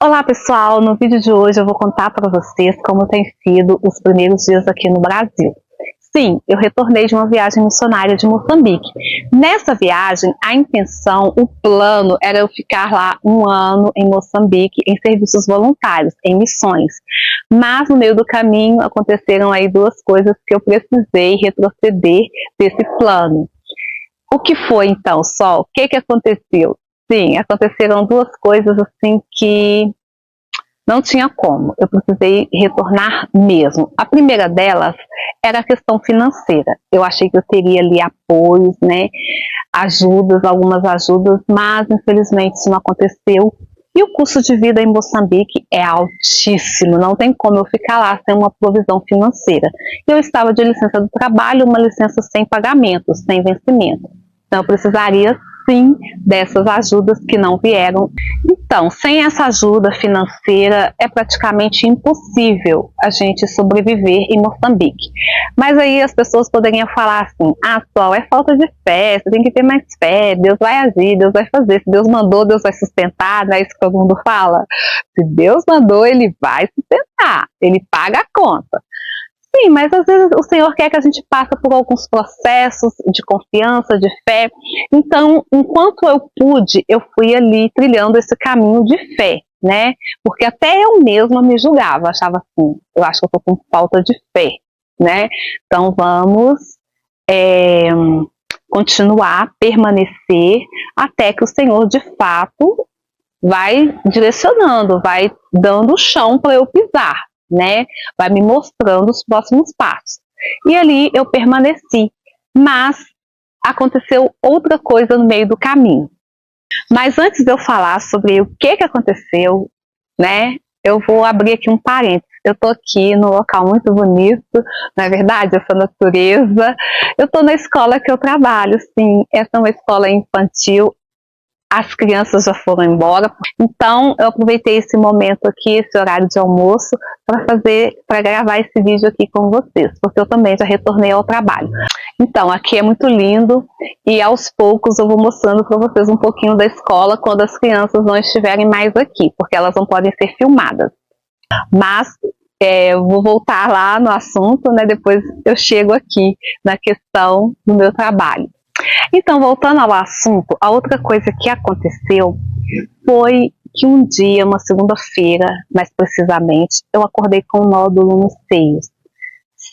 Olá pessoal, no vídeo de hoje eu vou contar para vocês como tem sido os primeiros dias aqui no Brasil. Sim, eu retornei de uma viagem missionária de Moçambique. Nessa viagem, a intenção, o plano era eu ficar lá um ano em Moçambique em serviços voluntários, em missões. Mas no meio do caminho aconteceram aí duas coisas que eu precisei retroceder desse plano. O que foi então, Sol? O que aconteceu? Sim, aconteceram duas coisas assim que não tinha como, eu precisei retornar mesmo. A primeira delas era a questão financeira. Eu achei que eu teria ali apoios, né, ajudas, algumas ajudas, mas infelizmente isso não aconteceu. E o custo de vida em Moçambique é altíssimo, não tem como eu ficar lá sem uma provisão financeira. Eu estava de licença do trabalho, uma licença sem pagamento, sem vencimento. Então eu precisaria sim dessas ajudas que não vieram. Então, sem essa ajuda financeira é praticamente impossível a gente sobreviver em Moçambique. Mas aí as pessoas poderiam falar assim: ah, Sol, é falta de fé, você tem que ter mais fé, Deus vai agir, Deus vai fazer, se Deus mandou, Deus vai sustentar, não é isso que todo mundo fala? Se Deus mandou, Ele vai sustentar, Ele paga a conta. Sim, mas às vezes o Senhor quer que a gente passe por alguns processos de confiança, de fé. Então, enquanto eu pude, eu fui ali trilhando esse caminho de fé, né? Porque até eu mesma me julgava, achava assim, eu acho que eu estou com falta de fé, né? Então vamos continuar, permanecer, até que o Senhor de fato vai direcionando, vai dando o chão para eu pisar, né? Vai me mostrando os próximos passos. E ali eu permaneci, mas aconteceu outra coisa no meio do caminho. Mas antes de eu falar sobre o que aconteceu, né? Eu vou abrir aqui um parênteses. Eu estou aqui num local muito bonito, não é verdade? Essa natureza. Eu estou na escola que eu trabalho, sim. Essa é uma escola infantil. As crianças já foram embora, então eu aproveitei esse momento aqui, esse horário de almoço, para gravar esse vídeo aqui com vocês, porque eu também já retornei ao trabalho. Então, aqui é muito lindo e aos poucos eu vou mostrando para vocês um pouquinho da escola quando as crianças não estiverem mais aqui, porque elas não podem ser filmadas. Mas eu vou voltar lá no assunto, né? Depois eu chego aqui na questão do meu trabalho. Então, voltando ao assunto, a outra coisa que aconteceu foi que um dia, uma segunda-feira, mais precisamente, eu acordei com um nódulo nos seios.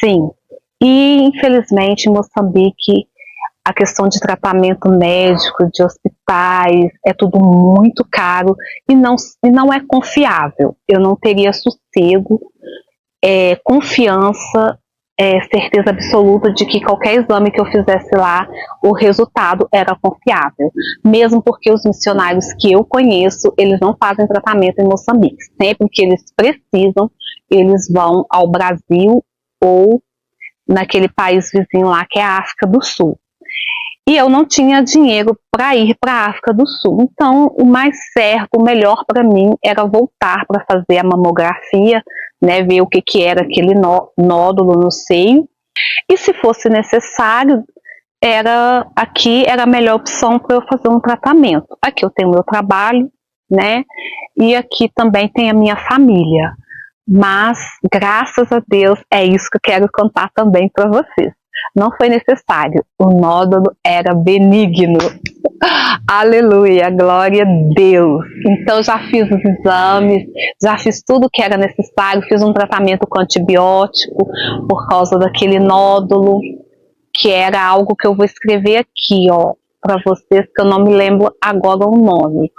Sim, e infelizmente em Moçambique a questão de tratamento médico, de hospitais, é tudo muito caro e não é confiável. Eu não teria sossego, confiança, certeza absoluta de que qualquer exame que eu fizesse lá, o resultado era confiável. Mesmo porque os missionários que eu conheço, eles não fazem tratamento em Moçambique. Sempre que eles precisam, eles vão ao Brasil ou naquele país vizinho lá, que é a África do Sul. E eu não tinha dinheiro para ir para a África do Sul. Então, o mais certo, o melhor para mim era voltar para fazer a mamografia, né, ver o que era aquele nódulo no seio. E se fosse necessário, aqui era a melhor opção para eu fazer um tratamento. Aqui eu tenho meu trabalho, né, e aqui também tem a minha família. Mas, graças a Deus, é isso que eu quero contar também para vocês. Não foi necessário, o nódulo era benigno. Aleluia, glória a Deus. Então já fiz os exames, já fiz tudo que era necessário, fiz um tratamento com antibiótico por causa daquele nódulo, que era algo que eu vou escrever aqui, ó, para vocês, que eu não me lembro agora o nome.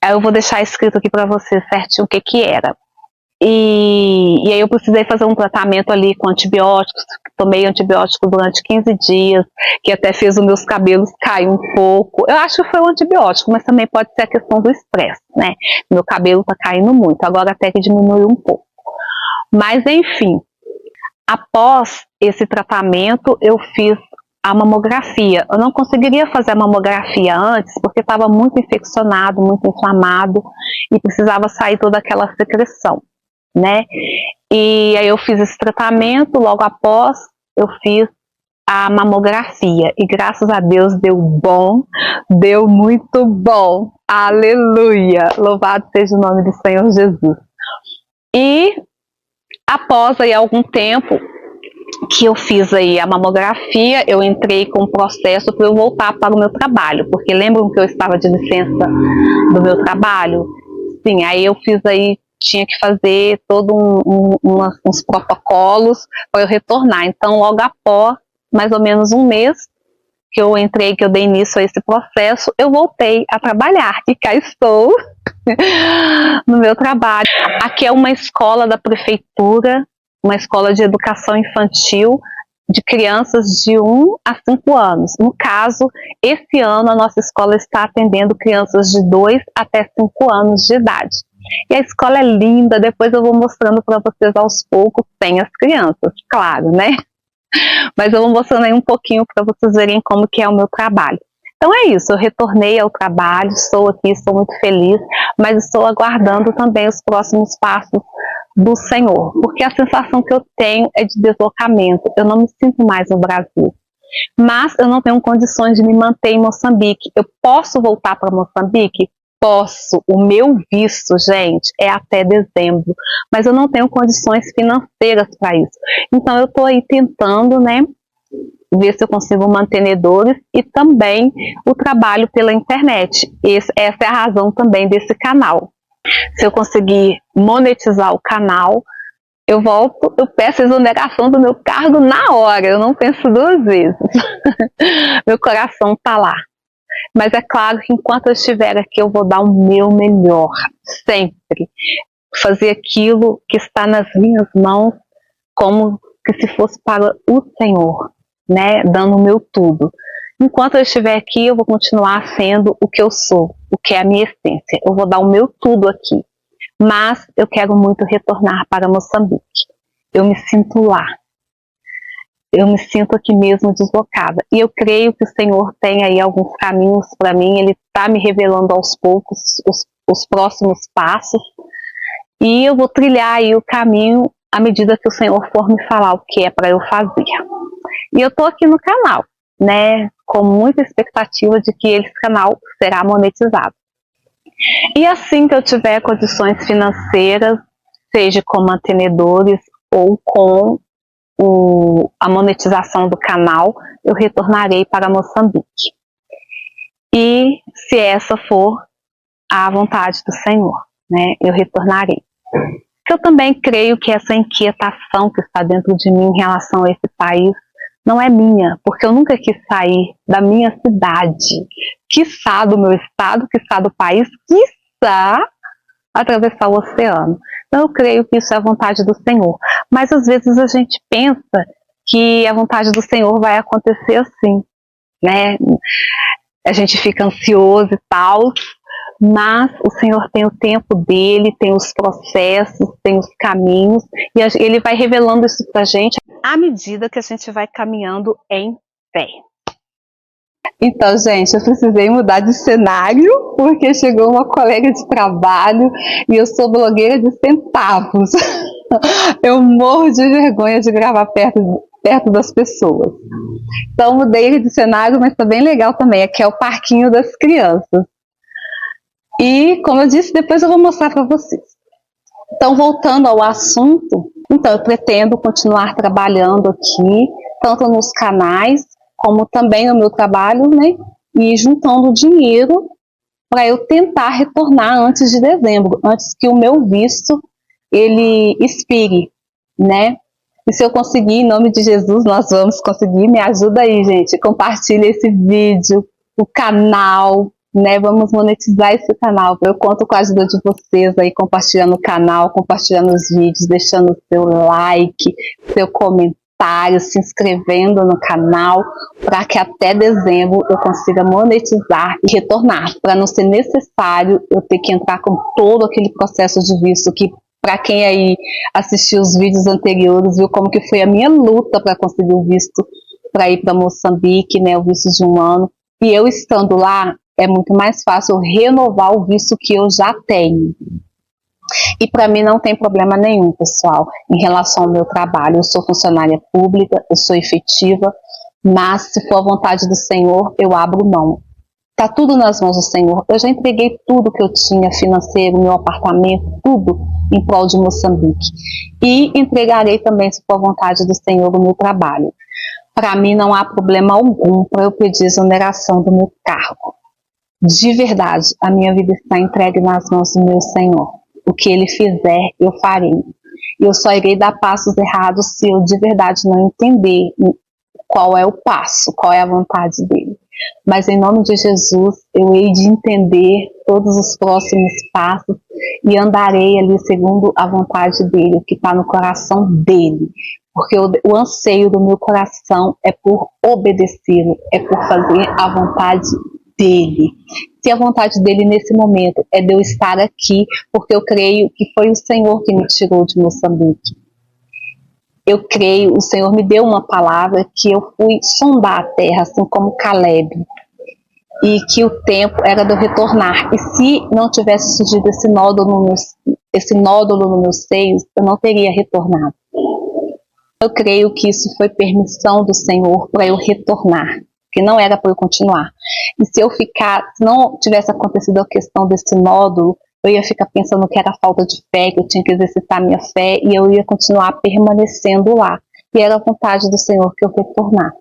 Aí eu vou deixar escrito aqui para vocês certinho o que era. E aí eu precisei fazer um tratamento ali com antibióticos, tomei antibiótico durante 15 dias, que até fez os meus cabelos cair um pouco. Eu acho que foi um antibiótico, mas também pode ser a questão do estresse, né? Meu cabelo tá caindo muito, agora até que diminuiu um pouco. Mas enfim, após esse tratamento eu fiz a mamografia. Eu não conseguiria fazer a mamografia antes, porque estava muito infeccionado, muito inflamado, e precisava sair toda aquela secreção, né? E aí eu fiz esse tratamento, logo após eu fiz a mamografia e graças a Deus deu bom, deu muito bom. Aleluia! Louvado seja o nome do Senhor Jesus. E após aí algum tempo que eu fiz aí a mamografia, eu entrei com o processo para eu voltar para o meu trabalho, porque lembram que eu estava de licença do meu trabalho? Sim, aí eu fiz aí, tinha que fazer todo uns protocolos para eu retornar. Então, logo após, mais ou menos um mês que eu entrei, que eu dei início a esse processo, eu voltei a trabalhar e cá estou no meu trabalho. Aqui é uma escola da prefeitura, uma escola de educação infantil de crianças de 1 a 5 anos. No caso, esse ano a nossa escola está atendendo crianças de 2 até 5 anos de idade. E a escola é linda, depois eu vou mostrando para vocês aos poucos, sem as crianças, claro, né? Mas eu vou mostrando aí um pouquinho para vocês verem como que é o meu trabalho. Então é isso, eu retornei ao trabalho, estou aqui, estou muito feliz, mas estou aguardando também os próximos passos do Senhor, porque a sensação que eu tenho é de deslocamento, eu não me sinto mais no Brasil. Mas eu não tenho condições de me manter em Moçambique. Eu posso voltar para Moçambique? Posso. O meu visto, gente, é até dezembro, mas eu não tenho condições financeiras para isso. Então eu estou aí tentando, né, ver se eu consigo mantenedores e também o trabalho pela internet. Essa é a razão também desse canal. Se eu conseguir monetizar o canal, eu volto, eu peço exoneração do meu cargo na hora, eu não penso 2 vezes. Meu coração está lá. Mas é claro que enquanto eu estiver aqui, eu vou dar o meu melhor, sempre. Fazer aquilo que está nas minhas mãos, como que se fosse para o Senhor, né? Dando o meu tudo. Enquanto eu estiver aqui, eu vou continuar sendo o que eu sou, o que é a minha essência. Eu vou dar o meu tudo aqui. Mas eu quero muito retornar para Moçambique. Eu me sinto lá. Eu me sinto aqui mesmo deslocada. E eu creio que o Senhor tem aí alguns caminhos para mim. Ele está me revelando aos poucos os próximos passos. E eu vou trilhar aí o caminho à medida que o Senhor for me falar o que é para eu fazer. E eu estou aqui no canal, né? Com muita expectativa de que esse canal será monetizado. E assim que eu tiver condições financeiras, seja com mantenedores ou com a monetização do canal, eu retornarei para Moçambique. E se essa for a vontade do Senhor, né, eu retornarei. Eu também creio que essa inquietação que está dentro de mim em relação a esse país não é minha, porque eu nunca quis sair da minha cidade, quiçá do meu estado, quiçá do país, quiçá atravessar o oceano. Então eu creio que isso é a vontade do Senhor. Mas às vezes a gente pensa que a vontade do Senhor vai acontecer assim, né? A gente fica ansioso e tal, mas o Senhor tem o tempo dele, tem os processos, tem os caminhos, e ele vai revelando isso pra gente à medida que a gente vai caminhando em fé. Então, gente, eu precisei mudar de cenário, porque chegou uma colega de trabalho e eu sou blogueira de centavos. Eu morro de vergonha de gravar perto das pessoas. Então, mudei de cenário, mas está bem legal também. Aqui é o parquinho das crianças. E, como eu disse, depois eu vou mostrar para vocês. Então, voltando ao assunto, então eu pretendo continuar trabalhando aqui, tanto nos canais, como também no meu trabalho, né? E juntando dinheiro para eu tentar retornar antes de dezembro, antes que o meu visto ele expire, né? E se eu conseguir, em nome de Jesus, nós vamos conseguir. Me ajuda aí, gente. Compartilha esse vídeo, o canal, né? Vamos monetizar esse canal. Eu conto com a ajuda de vocês aí, compartilhando o canal, compartilhando os vídeos, deixando o seu like, seu comentário, se inscrevendo no canal, para que até dezembro eu consiga monetizar e retornar, para não ser necessário eu ter que entrar com todo aquele processo de visto que, para quem aí assistiu os vídeos anteriores, viu como que foi a minha luta para conseguir o visto para ir para Moçambique, né, o visto de 1 ano. E eu estando lá, é muito mais fácil renovar o visto que eu já tenho. E para mim não tem problema nenhum, pessoal, em relação ao meu trabalho. Eu sou funcionária pública, eu sou efetiva, Mas se for a vontade do Senhor, eu abro mão. Tá tudo nas mãos do Senhor. Eu já entreguei tudo que eu tinha financeiro, meu apartamento, tudo em prol de Moçambique. E entregarei também, se for a vontade do Senhor, o meu trabalho. Para mim não há problema algum para eu pedir exoneração do meu cargo. De verdade, a minha vida está entregue nas mãos do meu Senhor. O que Ele fizer, eu farei. Eu só irei dar passos errados se eu de verdade não entender qual é o passo, qual é a vontade dele. Mas em nome de Jesus, eu hei de entender todos os próximos passos e andarei ali segundo a vontade dele, o que está no coração dele. Porque o anseio do meu coração é por obedecê-lo, é por fazer a vontade dele. Se a vontade dele nesse momento é de eu estar aqui, porque eu creio que foi o Senhor que me tirou de Moçambique. Eu creio, o Senhor me deu uma palavra que eu fui sondar a terra, assim como Caleb, e que o tempo era de eu retornar. E se não tivesse surgido esse nódulo no meus seios, eu não teria retornado. Eu creio que isso foi permissão do Senhor para eu retornar, que não era para eu continuar. E se não tivesse acontecido a questão desse nódulo, eu ia ficar pensando que era falta de fé, que eu tinha que exercitar minha fé, e eu ia continuar permanecendo lá. E era a vontade do Senhor que eu retornasse.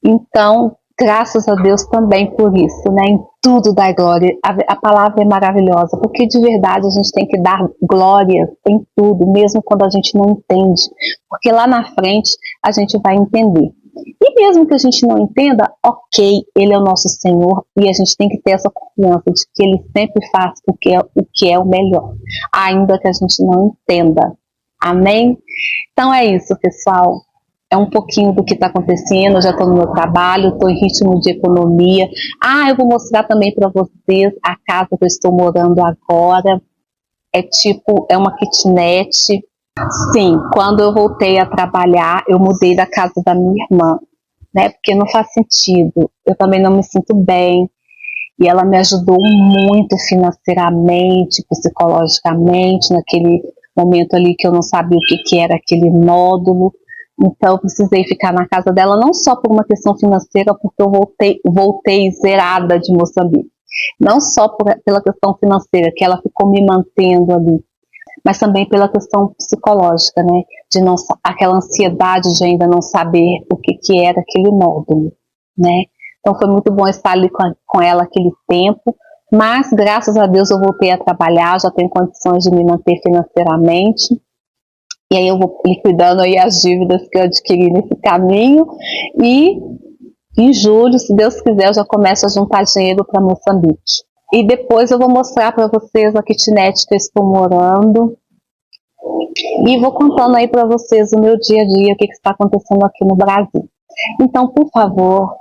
Então, graças a Deus também por isso, né? Em tudo dá glória. A palavra é maravilhosa, porque de verdade a gente tem que dar glória em tudo, mesmo quando a gente não entende. Porque lá na frente a gente vai entender. E mesmo que a gente não entenda, ok, Ele é o nosso Senhor e a gente tem que ter essa confiança de que Ele sempre faz o que é o melhor, ainda que a gente não entenda. Amém? Então é isso, pessoal. É um pouquinho do que está acontecendo. Eu já estou no meu trabalho, estou em ritmo de economia. Eu vou mostrar também para vocês a casa que eu estou morando agora. É uma kitnet. Sim, quando eu voltei a trabalhar, eu mudei da casa da minha irmã, né? Porque não faz sentido. Eu também não me sinto bem. E ela me ajudou muito financeiramente, psicologicamente, naquele momento ali que eu não sabia o que era aquele nódulo. Então eu precisei ficar na casa dela, não só por uma questão financeira, porque eu voltei zerada de Moçambique. Não só pela questão financeira, que ela ficou me mantendo ali, mas também pela questão psicológica, né? Aquela ansiedade de ainda não saber o que era aquele nódulo, né? Então foi muito bom estar ali com ela aquele tempo, mas graças a Deus eu voltei a trabalhar, já tenho condições de me manter financeiramente, e aí eu vou liquidando aí as dívidas que eu adquiri nesse caminho, e em julho, se Deus quiser, eu já começo a juntar dinheiro para Moçambique. E depois eu vou mostrar para vocês a kitnet que eu estou morando. E vou contando aí para vocês o meu dia a dia, o que está acontecendo aqui no Brasil. Então, por favor,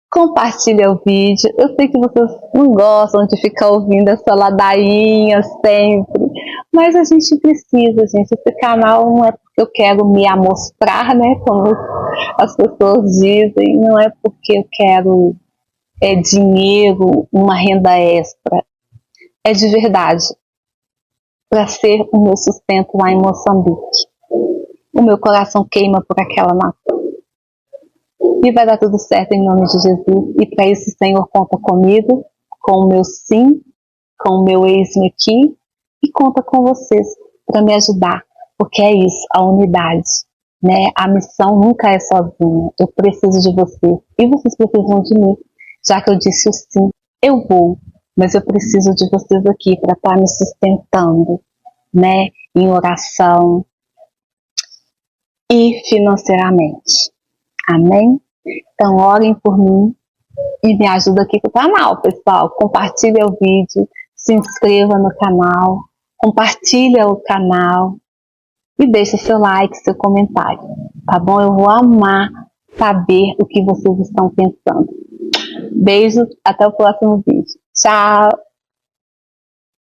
compartilha o vídeo. Eu sei que vocês não gostam de ficar ouvindo essa ladainha sempre, mas a gente precisa, gente. Esse canal não é porque eu quero me amostrar, né? Como as pessoas dizem, não é porque eu quero dinheiro, uma renda extra. É de verdade, para ser o meu sustento lá em Moçambique. O meu coração queima por aquela nação. E vai dar tudo certo em nome de Jesus. E para isso o Senhor conta comigo, com o meu sim, com o meu eis-me aqui, e conta com vocês para me ajudar. Porque é isso, a unidade, né? A missão nunca é sozinha. Eu preciso de vocês e vocês precisam de mim. Já que eu disse o sim, eu vou, mas eu preciso de vocês aqui para estar me sustentando, né? Em oração e financeiramente. Amém? Então orem por mim e me ajudem aqui com o canal, pessoal. Compartilha o vídeo, se inscreva no canal, compartilha o canal e deixa seu like, seu comentário, tá bom? Eu vou amar saber o que vocês estão pensando. Beijo, até o próximo vídeo. Tchau!